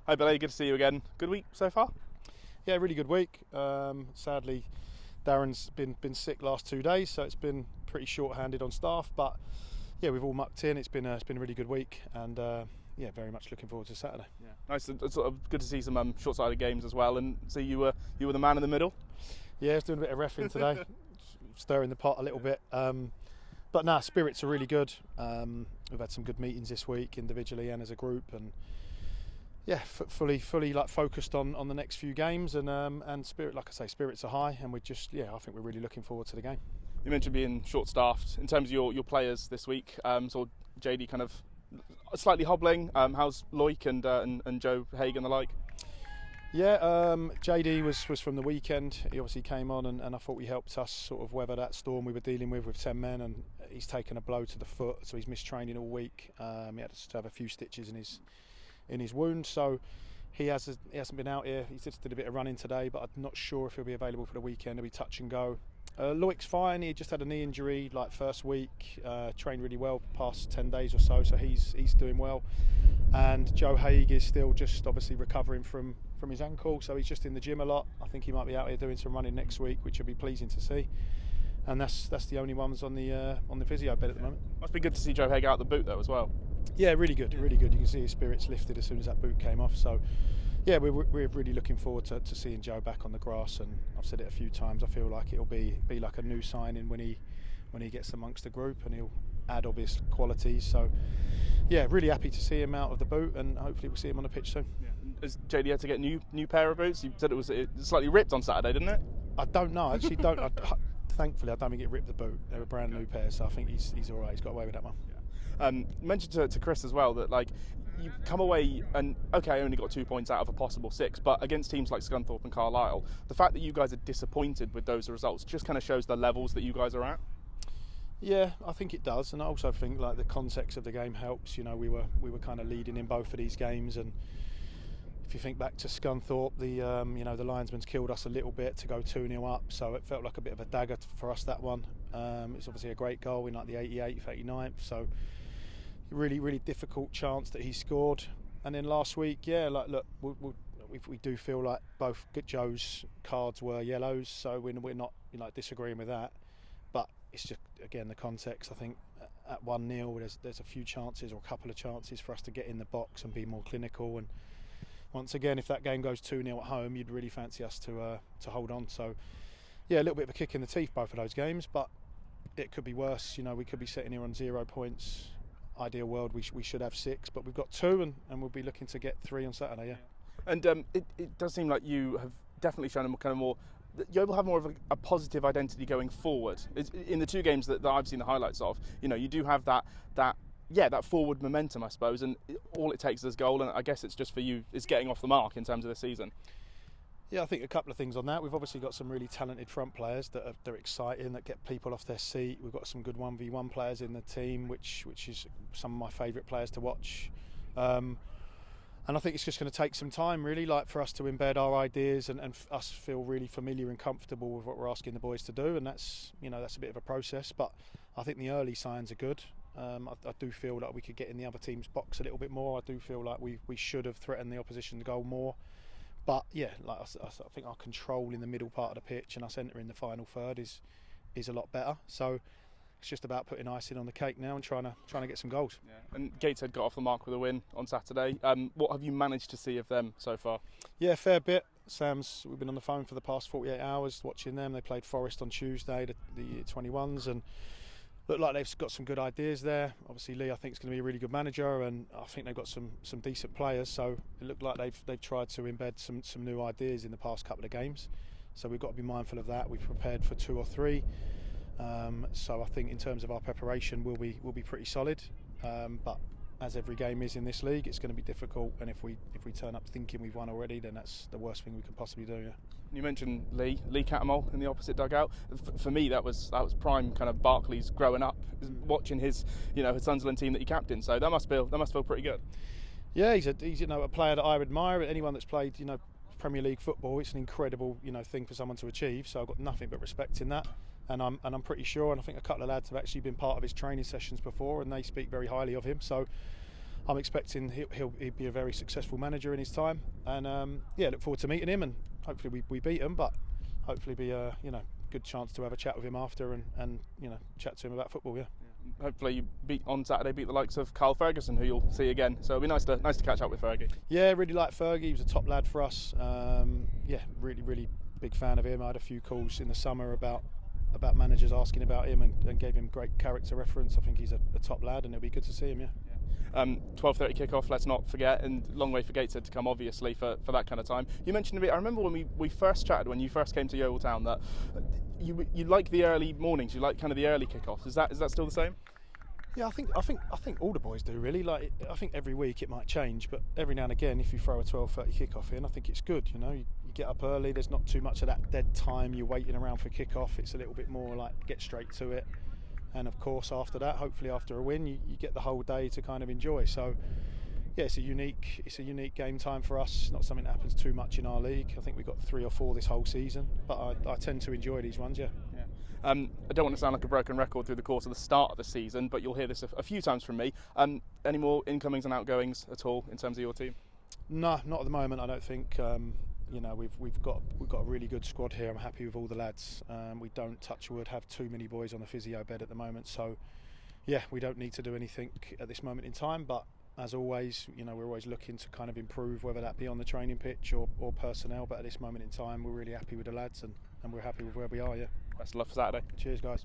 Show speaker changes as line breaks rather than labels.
Hi Billy, good to see you again. Good week so far?
Yeah, really good week. Sadly, Darren's been sick last 2 days, so it's been pretty short-handed on staff. But yeah, we've all mucked in. It's been a really good week, and yeah, very much looking forward to Saturday.
Yeah, nice. Sort of good to see some short-sided games as well, and see you were the man in the middle.
Yeah, I was doing a bit of reffing today, stirring the pot a little bit. But nah, spirits are really good. We've had some good meetings this week, individually and as a group, and yeah, fully like focused on the next few games, and spirit, like I say, spirits are high, and I think we're really looking forward to the game.
You mentioned being short-staffed. In terms of your players this week, saw JD kind of slightly hobbling. How's Loic and Joe Haig and the like?
Yeah, JD was from the weekend. He obviously came on, and I thought he helped us sort of weather that storm we were dealing with 10 men, and he's taken a blow to the foot, so he's missed training all week. He had to have a few stitches in his wound, so he hasn't been out here. He just did a bit of running today, but I'm not sure if he'll be available for the weekend. He'll be touch and go. Loic's fine. He just had a knee injury like first week. Trained really well past 10 days or so he's doing well. And Joe Haig is still just obviously recovering from his ankle, so he's just in the gym a lot. I think he might be out here doing some running next week, which will be pleasing to see. And that's the only ones on the physio bed at the moment.
Must be good to see Joe Haig out the boot though as well.
Yeah, really good, really good. You can see his spirits lifted as soon as that boot came off. So yeah, we're really looking forward to seeing Joe back on the grass. And I've said it a few times, I feel like it'll be like a new signing when he gets amongst the group, and he'll add obvious qualities. So yeah, really happy to see him out of the boot, and hopefully we'll see him on the pitch soon.
Yeah. Has JD had to get new pair of boots? You said it was slightly ripped on Saturday, didn't it?
I don't know. I actually don't. Thankfully, I don't think it ripped the boot. They're a brand new pair, so I think he's all right. He's got away with that one.
Yeah. Mentioned to Chris as well that like you come away and okay, only got 2 points out of a possible 6, but against teams like Scunthorpe and Carlisle, the fact that you guys are disappointed with those results just kind of shows the levels that you guys are at.
Yeah, I think it does, and I also think like the context of the game helps. You know, we were kind of leading in both of these games, and if you think back to Scunthorpe, the linesman's killed us a little bit to go 2-0 up, so it felt like a bit of a dagger for us, that one. It's obviously a great goal in like the 88th, 89th, so really difficult chance that he scored. And then last week, yeah, like look, we do feel like both Joe's cards were yellows, so we're not disagreeing with that, but it's just again the context. I think at 1-0 there's a few chances or a couple of chances for us to get in the box and be more clinical. And once again, if that game goes 2-0 at home, you'd really fancy us to hold on. So yeah, a little bit of a kick in the teeth both of those games, but it could be worse. You know, we could be sitting here on 0 points. Ideal world, we should have 6, but we've got 2, and we'll be looking to get 3 on Saturday. Yeah.
And it does seem like you have definitely shown a kind of more. You're able to have more of a positive identity going forward. In the 2 games that I've seen the highlights of, you know, you do have that forward momentum, I suppose, and all it takes is a goal, and I guess it's just for you, it's getting off the mark in terms of the season.
Yeah, I think a couple of things on that. We've obviously got some really talented front players that are exciting, that get people off their seat. We've got some good 1v1 players in the team, which is some of my favourite players to watch. And I think it's just going to take some time, really, like for us to embed our ideas and us feel really familiar and comfortable with what we're asking the boys to do. And that's a bit of a process, but I think the early signs are good. I do feel like we could get in the other team's box a little bit more. I do feel like we should have threatened the opposition goal more. But yeah, like I think our control in the middle part of the pitch and us entering the final third is a lot better. So it's just about putting icing on the cake now and trying to get some goals.
Yeah. And Gateshead got off the mark with a win on Saturday. What have you managed to see of them so far?
Yeah, fair bit. We've been on the phone for the past 48 hours watching them. They played Forest on Tuesday, the 21s, and look like they've got some good ideas there. Obviously, Lee, I think, is going to be a really good manager, and I think they've got some decent players. So it looked like they've tried to embed some new ideas in the past couple of games. So we've got to be mindful of that. We've prepared for 2 or 3. So I think in terms of our preparation, we'll be pretty solid. But as every game is in this league, it's going to be difficult. And if we turn up thinking we've won already, then that's the worst thing we can possibly do. Yeah.
You mentioned Lee Catamol in the opposite dugout. For me, that was prime kind of Barclays growing up, watching his Sunderland team that he captained. So that must feel pretty good.
Yeah, he's a player that I admire. Anyone that's played Premier League football, it's an incredible thing for someone to achieve. So I've got nothing but respect in that. And I'm pretty sure, and I think a couple of lads have actually been part of his training sessions before, and they speak very highly of him. So I'm expecting he'll be a very successful manager in his time, and yeah, look forward to meeting him, and hopefully we beat him, but hopefully be a good chance to have a chat with him after and chat to him about football. Yeah.
Hopefully you on Saturday beat the likes of Carl Ferguson, who you'll see again. So it'll be nice to catch up with Fergie.
Yeah, really like Fergie. He was a top lad for us. Yeah, really big fan of him. I had a few calls in the summer about managers asking about him, and gave him great character reference. I think he's a top lad, and it'll be good to see him. Yeah.
12:30 kick-off, let's not forget, and long way for Gateshead to come, obviously, for that kind of time. You mentioned a bit, I remember when we first chatted, when you first came to Yeovil Town, that you like the early mornings, you like kind of the early kick-offs. Is that still the same?
Yeah, I think all the boys do, really. Like, I think every week it might change, but every now and again, if you throw a 12:30 kick-off in, I think it's good. You get up early. There's not too much of that dead time. You're waiting around for kick-off. It's a little bit more like get straight to it. And of course, after that, hopefully after a win, you get the whole day to kind of enjoy. So, yeah, it's a unique game time for us. It's not something that happens too much in our league. I think we've got 3 or 4 this whole season, but I tend to enjoy these ones. Yeah.
I don't want to sound like a broken record through the course of the start of the season, but you'll hear this a few times from me. Any more incomings and outgoings at all in terms of your team?
No, not at the moment. I don't think. We've got a really good squad here. I'm happy with all the lads. We don't, touch wood, have too many boys on the physio bed at the moment. So, yeah, we don't need to do anything at this moment in time. But as always, we're always looking to kind of improve, whether that be on the training pitch or personnel. But at this moment in time, we're really happy with the lads, and we're happy with where we are. Yeah.
Best of luck for Saturday.
Cheers, guys.